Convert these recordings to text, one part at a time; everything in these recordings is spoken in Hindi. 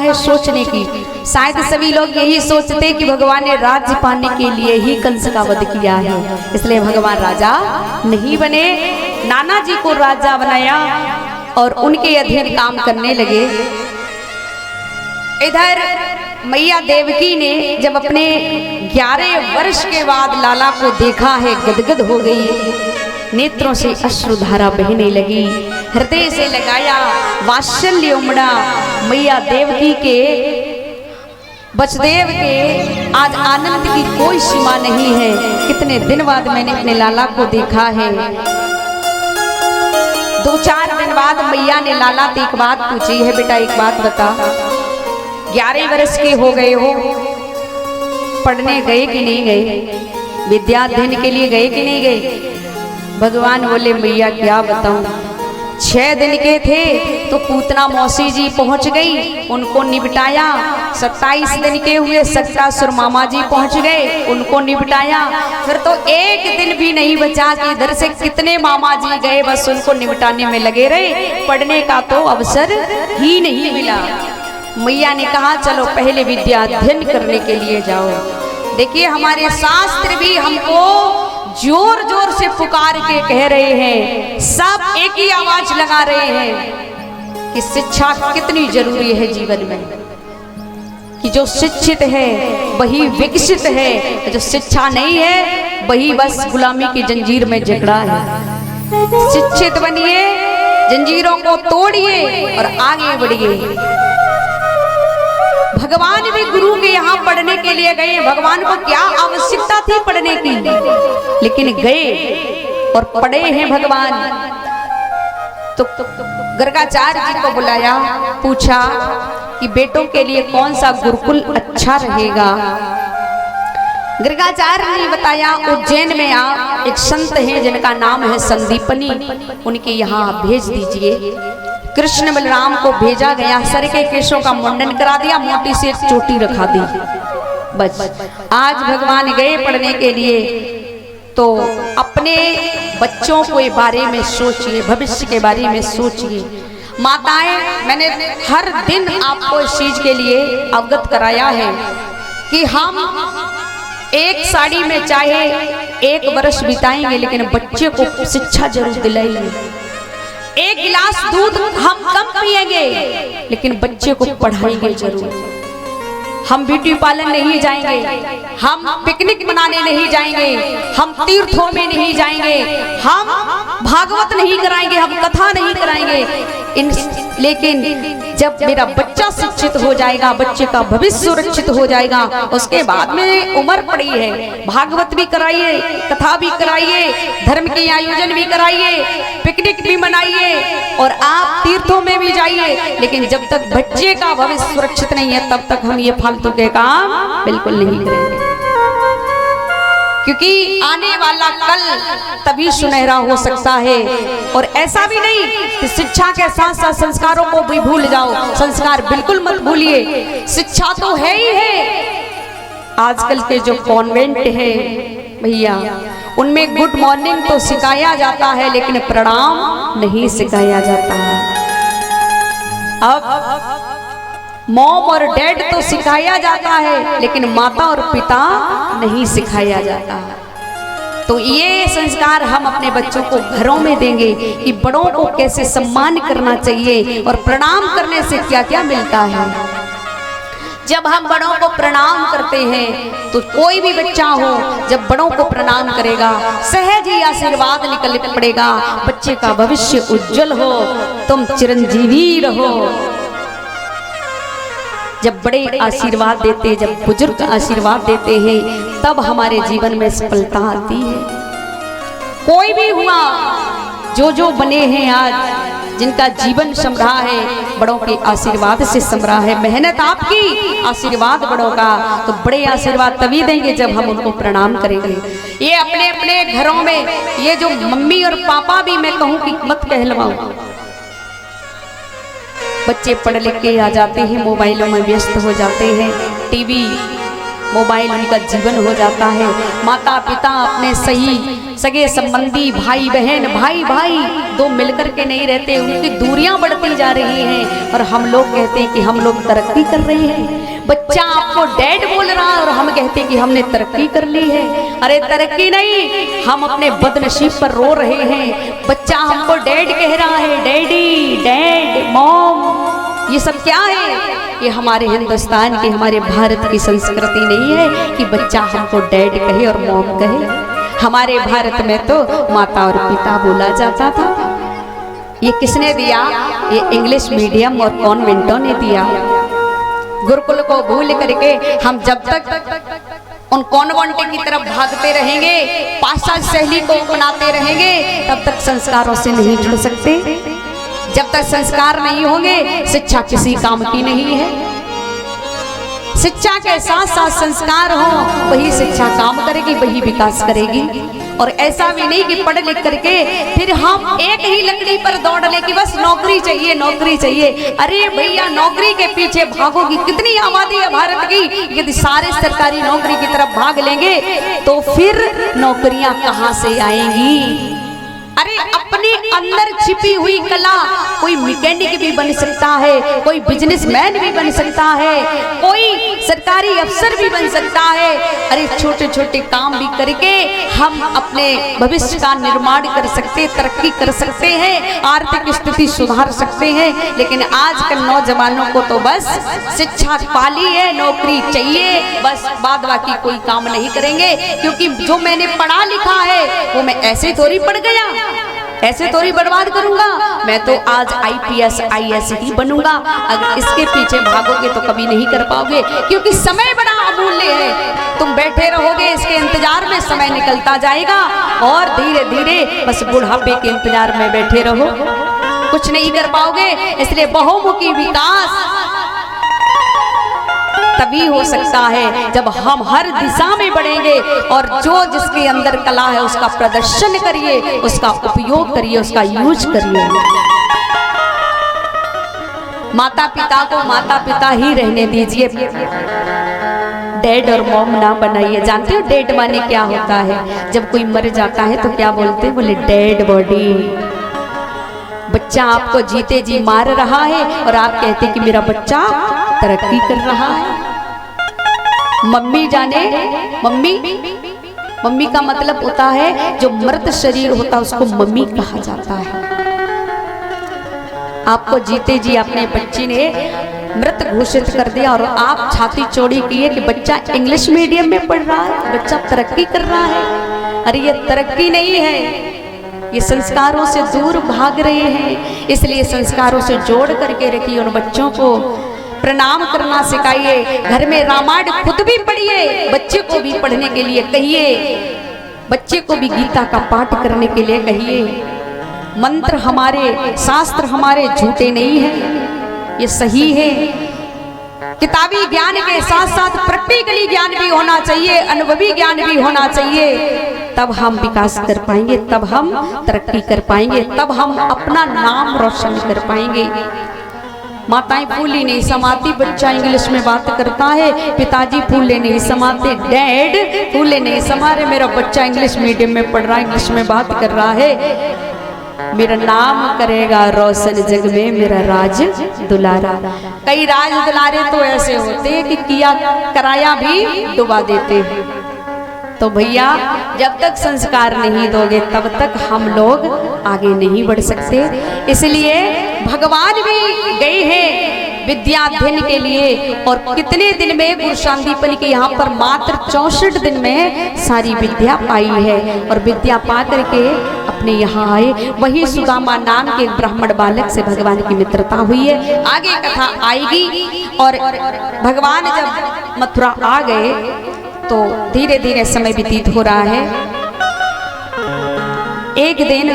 है सोचने की। शायद सभी लोग यही सोचते कि भगवान ने राज्य पाने के लिए ही कंस का वध किया है, इसलिए भगवान राजा नहीं बने। नाना जी को राजा बनाया और उनके अधीन काम करने लगे। इधर मैया देवकी ने जब अपने 11 वर्ष के बाद लाला को देखा है, गदगद हो गई, नेत्रों से अश्रुधारा बहने लगी, हृदय से लगाया, वात्सल्य उमड़ा। मैया देवकी के, बचदेव के आज आनंद की कोई सीमा नहीं है। कितने दिन बाद मैंने अपने लाला को देखा है। 2-4 दिन बाद मैया ने लाला से एक बात पूछी है, बेटा एक बात बता, 11 वर्ष के हो गए हो, पढ़ने गए कि नहीं गए, विद्या अध्ययन के लिए गए कि नहीं गए? भगवान बोले मैया क्या बताऊं, 6 दिन के थे तो पूतना मौसी जी पहुंच गई, उनको निपटाया। 27 दिन के हुए सक्कासुर मामा जी पहुंच गए, उनको निपटाया। फिर तो एक दिन भी नहीं बचा कि इधर से कितने मामा जी गए, बस उनको निपटाने में लगे रहे, पढ़ने का तो अवसर ही नहीं मिला। मैया ने कहा चलो पहले विद्या अध्ययन करने के लिए जाओ। देखिए हमारे शास्त्र भी हमको जोर जोर से पुकार के कह रहे हैं, सब एक ही आवाज लगा रहे हैं कि शिक्षा कितनी जरूरी है जीवन में, कि जो शिक्षित है वही विकसित है, जो शिक्षा नहीं है वही बस गुलामी की जंजीर में जकड़ा है। शिक्षित बनिए, जंजीरों को तोड़िए और आगे बढ़िए। भगवान भी गुरु के यहाँ पढ़ने के लिए गए, भगवान को क्या आवश्यकता थी पढ़ने की, लेकिन गए और पढ़े हैं भगवान। तो गर्गाचार्य जी को बुलाया, पूछा कि बेटों के लिए कौन सा गुरुकुल अच्छा रहेगा। गर्गाचार्य ने बताया उज्जैन में आप एक संत हैं जिनका नाम है संदीपनी, उनके यहाँ भेज दीजिए। कृष्ण बलराम को भेजा गया, सर के केशों का मुंडन करा दिया, मोटी सी एक चोटी रखा दी, बस। आज भगवान गए पढ़ने के लिए, तो अपने बच्चों के बारे में सोचिए, भविष्य के बारे में सोचिए। माताएं, मैंने हर दिन आपको इस चीज के लिए अवगत कराया है कि हम एक साड़ी में चाहे 1 वर्ष बिताएंगे, लेकिन बच्चे को शिक्षा जरूर दिलाएंगे। 1 गिलास दूध हम कम पिएंगे, लेकिन बच्चे को पढ़ाएंगे जरूर। हम ब्यूटी पार्लर नहीं जाएंगे, हम पिकनिक मनाने नहीं जाएंगे, हम तीर्थों में नहीं जाएंगे, हम भागवत नहीं कराएंगे, हम कथा नहीं कराएंगे। लेकिन जब मेरा बच्चा शिक्षित हो जाएगा, बच्चे का भविष्य सुरक्षित हो जाएगा, उसके बाद में उम्र पड़ी है, भागवत भी कराइए, कथा भी कराइए, धर्म के आयोजन भी कराइए, पिकनिक भी मनाइए और आप तीर्थों में भी जाइए। लेकिन जब तक बच्चे का भविष्य सुरक्षित नहीं है, तब तक हम ये फालतू के काम बिल्कुल नहीं करेंगे, क्योंकि आने वाला कल तभी सुनहरा हो सकता है। और ऐसा भी नहीं कि शिक्षा के साथ साथ संस्कारों को भी भूल जाओ, संस्कार बिल्कुल मत भूलिए, शिक्षा तो है ही है। आजकल के जो कॉन्वेंट है भैया, उनमें गुड मॉर्निंग तो सिखाया जाता है, लेकिन प्रणाम नहीं सिखाया जाता। अब मॉम और डैड तो सिखाया जाता है, लेकिन माता और पिता नहीं सिखाया जाता। तो ये संस्कार हम अपने बच्चों को घरों में देंगे कि बड़ों को कैसे सम्मान करना चाहिए और प्रणाम करने से क्या क्या मिलता है। जब हम बड़ों को प्रणाम करते हैं तो कोई भी बच्चा हो जब बड़ों को प्रणाम करेगा, सहज ही आशीर्वाद निकल पड़ेगा, बच्चे का भविष्य उज्जवल हो, तुम चिरंजीवी रहो। जब बड़े आशीर्वाद देते, जब बुजुर्ग आशीर्वाद देते हैं, तब हमारे जीवन में सफलता आती है। कोई भी हुआ, जो बने हैं आज, जिनका जीवन संभरा है, बड़ों के आशीर्वाद से संभरा है। मेहनत आपकी, आशीर्वाद बड़ों का, तो बड़े आशीर्वाद तभी देंगे जब हम उनको प्रणाम करेंगे। ये अपने अपने घरों में, ये जो मम्मी और पापा भी मैं कहूँ कि मत कहलवाओ। बच्चे पढ़ लिख के आ जाते हैं, मोबाइलों में व्यस्त हो जाते हैं, टीवी मोबाइल उनका जीवन हो जाता है। माता पिता अपने सही सगे संबंधी भाई बहन भाई भाई दो मिलकर के नहीं रहते, उनकी दूरियां बढ़ती जा रही हैं और हम लोग कहते हैं कि हम लोग तरक्की कर रहे हैं। बच्चा आपको डैड बोल रहा है और हम कहते हैं कि हमने तरक्की कर ली है। अरे तरक्की नहीं, हम अपने बदनसीब पर रो रहे हैं। बच्चा हमको डैड कह रहा है, डैडी डैड मॉम, ये सब क्या है? ये हमारे हिंदुस्तान की हमारे भारत की संस्कृति नहीं है कि बच्चा हमको डैड कहे और मॉम कहे। हमारे भारत में तो माता और पिता बोला जाता था। ये किसने दिया? ये इंग्लिश मीडियम और कॉन्वेंटों ने दिया। गुरुकुल को भूल करके हम जब तक उन कॉन्वेंट की तरफ भागते रहेंगे, पाश्चात्य शैली को अपनाते रहेंगे, तब तक संस्कारों से नहीं जुड़ सकते। जब तक संस्कार नहीं होंगे, शिक्षा किसी काम की नहीं है। शिक्षा के साथ साथ संस्कार हो, वही शिक्षा काम करेगी, वही विकास करेगी। और ऐसा भी नहीं कि पढ़ लिख करके फिर हम एक ही लकड़ी पर दौड़ ले कि बस नौकरी चाहिए नौकरी चाहिए। अरे भैया, नौकरी के पीछे भागोगी, कितनी आबादी है भारत की, यदि सारे सरकारी नौकरी की तरफ भाग लेंगे तो फिर नौकरियां कहां से आएंगी? अरे अपने अंदर छिपी हुई कला, कोई मैकेनिक भी बन सकता है, कोई बिजनेसमैन भी बन सकता है, कोई सरकारी अफसर भी बन सकता है। अरे छोटे छोटे काम भी करके हम अपने भविष्य का निर्माण कर सकते, तरक्की कर सकते हैं, आर्थिक स्थिति सुधार सकते हैं। लेकिन आजकल नौजवानों को तो बस शिक्षा पाली है, नौकरी चाहिए, बस बाद बाकी कोई काम नहीं करेंगे। क्योंकि जो मैंने पढ़ा लिखा है वो मैं ऐसे थोड़ी पढ़ गया, ऐसे थोड़ी बर्बाद करूंगा। मैं तो आज IPS IAS ही बनूंगा। अगर इसके पीछे भागोगे तो कभी नहीं कर पाओगे, क्योंकि समय बड़ा अमूल्य है। तुम बैठे रहोगे इसके इंतजार में, समय निकलता जाएगा और धीरे धीरे बस बुढ़ापे के इंतजार में बैठे रहो, कुछ नहीं कर पाओगे। इसलिए बहुमुखी विकास तभी हो सकता है जब हम हर दिशा में बढ़ेंगे और जो जिसके अंदर कला है उसका प्रदर्शन करिए, उसका उपयोग करिए, उसका यूज करिए। माता पिता को माता पिता ही रहने दीजिए, डैड और मॉम ना बनाइए। जानते हो डैड माने क्या होता है? जब कोई मर जाता है तो क्या बोलते हैं? बोले डेड बॉडी। बच्चा आपको जीते जी मार रहा है और आप कहते कि मेरा बच्चा तरक्की कर रहा है। मम्मी जाने, मम्मी का मतलब होता है जो मृत शरीर होता है उसको मम्मी कहा जाता है। आपको जीते जी अपने बच्चे ने मृत घोषित कर दिया और आप छाती चौड़ी किए कि बच्चा इंग्लिश मीडियम में पढ़ रहा है, बच्चा तरक्की कर रहा है। अरे ये तरक्की नहीं है, ये संस्कारों से दूर भाग रहे हैं। इसलिए संस्कारों से जोड़ करके रखिए। उन बच्चों को प्रणाम करना सिखाइए। घर में रामायण खुद भी पढ़िए, बच्चे को भी पढ़ने के लिए कहिए, बच्चे को भी गीता का पाठ करने के लिए कहिए। मंत्र हमारे, शास्त्र हमारे झूठे नहीं हैं, ये सही है। किताबी ज्ञान के साथ साथ प्रैक्टिकली ज्ञान भी होना चाहिए, अनुभवी ज्ञान भी होना चाहिए। तब हम विकास कर पाएंगे, तब हम तरक्की कर पाएंगे, तब हम अपना नाम रोशन कर पाएंगे। माताएं फूली नहीं समाती, बच्चा इंग्लिश में बात करता है, पिताजी फूले नहीं समाते, डैड फूले नहीं समारे, मेरा बच्चा इंग्लिश मीडियम में पढ़ रहा है, इंग्लिश में बात कर रहा है, मेरा नाम करेगा रोशन जग में, मेरा राज दुलारा। कई राज दुलारे तो ऐसे होते हैं कि किया कराया भी डुबा देते हैं। तो भैया जब तक संस्कार नहीं दोगे तब तक हम लोग आगे नहीं बढ़ सकते। इसलिए भगवान भी गए हैं विद्याध्ययन के लिए और कितने दिन में गुरु सांदीपनि के यहाँ पर मात्र 64 दिन में सारी विद्या पाई है और विद्या पा करके अपने यहाँ आए। वही सुदामा नाम के ब्राह्मण बालक से भगवान की मित्रता हुई है। आगे कथा आएगी। और भगवान जब मथुरा आ गए तो धीरे धीरे समय व्यतीत हो रहा है। एक दिन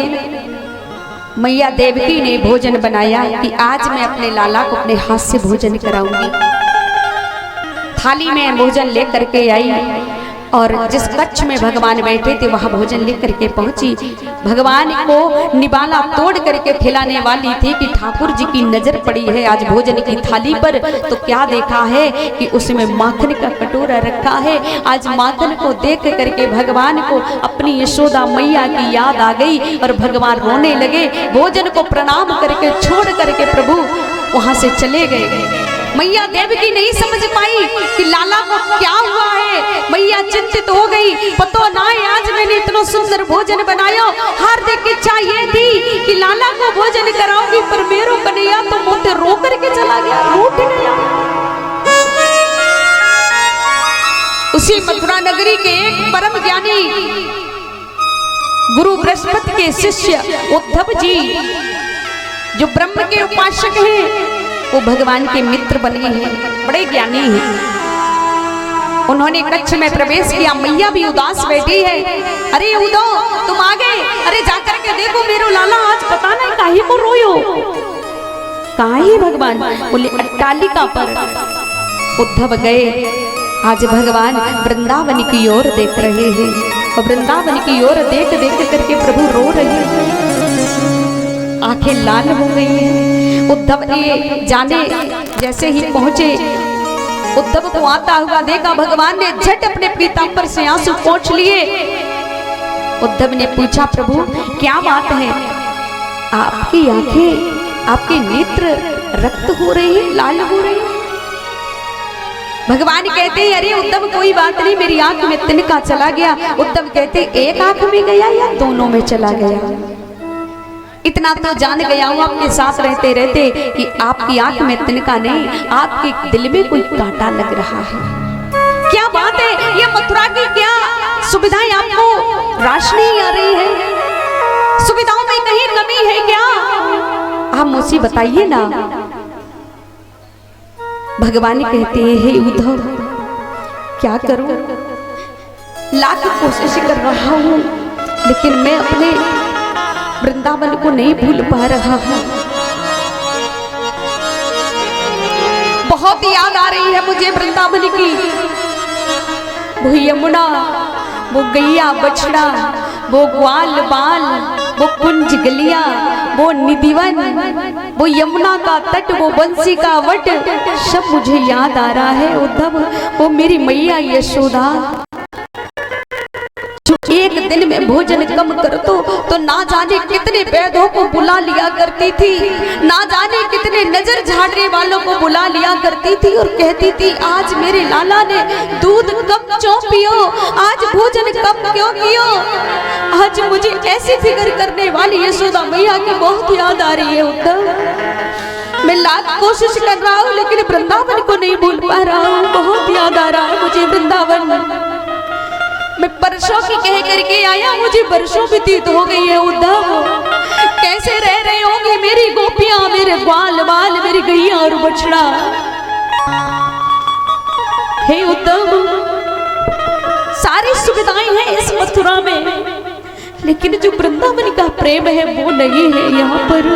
मैया देवकी ने भोजन बनाया कि आज मैं अपने लाला को अपने हाथ से भोजन कराऊंगी। थाली में भोजन लेकर के आई। और जिस कक्ष में भगवान बैठे थे वहां भोजन लेकर के पहुंची। भगवान को निवाला तोड़ करके खिलाने वाली थी कि ठाकुर जी की नजर पड़ी है आज भोजन की थाली पर, तो क्या देखा है कि उसमें माखन का कटोरा रखा है। आज माखन को देख करके भगवान को अपनी यशोदा मैया की याद आ गई और भगवान रोने लगे। भोजन को प्रणाम करके छोड़ करके प्रभु वहां से चले गए। मैया देवकी नहीं समझ पाई कि लाला को क्या हुआ है। मैया चिंतित हो गई, पतो ना है आज मैंने इतना सुंदर भोजन बनाया, हार्दिक इच्छा ये थी कि लाला को भोजन कराऊंगी, पर मेरो कन्हैया तो मुझे रो करके चला गया, रूठ गया। उसी मथुरा नगरी के एक परम ज्ञानी गुरु बृहस्पति के शिष्य उद्धव जी, जो ब्रह्म के उपासक हैं, वो भगवान के मित्र बने हैं, बड़े ज्ञानी हैं। उन्होंने कक्ष में प्रवेश किया। मैया भी उदास बैठी है। अरे उद्धव तुम आ गए, अरे जाकर के देखो मेरो लाला आज पता नहीं काहे को रोयो। काहे भगवान? बोले अट्टालिका पर। उद्धव गए। आज भगवान वृंदावन की ओर देख रहे हैं और वृंदावन की ओर देख देख करके प्रभु रो रहे हैं, आंखें लाल हो गई हैं। उद्धव ने जाने जैसे ही पहुंचे, उद्धव को आता हुआ देखा, भगवान ने झट अपने पीतांबर से आंसू पोंछ लिए। उद्धव ने पूछा प्रभु क्या बात है, आपकी आंखें, आपके नेत्र रक्त हो रही है, लाल हो रही है। भगवान कहते हैं अरे उद्धव कोई बात नहीं, मेरी आंख में तिनका चला गया। उद्धव कहते एक आंख में गया या दोनों में चला गया? इतना तो जान गया हूं आपके साथ रहते रहते कि आपकी आंख में तिनका नहीं, आपके दिल में कोई कांटा लग रहा है। क्या बात है, ये मथुरा की क्या सुविधाएं आपको राश नहीं आ रही है? सुविधाओं में कहीं कमी है क्या? आप मुझे बताइए ना। भगवान कहते हैं हे उद्धव क्या करूं, लाख कोशिश कर रहा हूं लेकिन मैं अपने वृंदावन को नहीं भूल पा रहा हूं। बहुत याद आ रही है मुझे वृंदावन की। वो यमुना, वो गैया बछड़ा, वो ग्वाल बाल, वो कुंज गलिया, वो निधिवन, वो यमुना का तट, वो बंसी का वट, सब मुझे याद आ रहा है उद्धव। वो मेरी मैया यशोदा जो एक दिन में भोजन कम कर तो ना जाने कितने वैद्यों को बुला लिया करती थी, ना जाने कितने नजर झाड़ने वालों को बुला लिया करती थी और कहती थी आज मेरे लाला ने दूध कम क्यों पियो, आज भोजन कम क्यों कियो। आज मुझे ऐसी फिक्र करने वाली यशोदा मैया की बहुत याद आ रही है उद्धव। मैं लाख कोशिश कर रहा हूँ लेकिन वृंदावन को नहीं भूल पा रहा हूँ, बहुत याद आ रहा है मुझे वृंदावन। मैं परसों की कह करके आया, मुझे बरसों व्यतीत हो गई है उद्धव। कैसे रह रहे होंगे मेरी गोपियां, मेरे ग्वाल बाल, मेरी गैया और बछड़ा। हे उद्धव सारी सुविधाएं हैं इस मथुरा में लेकिन जो वृंदावन का प्रेम है वो नहीं है यहाँ पर।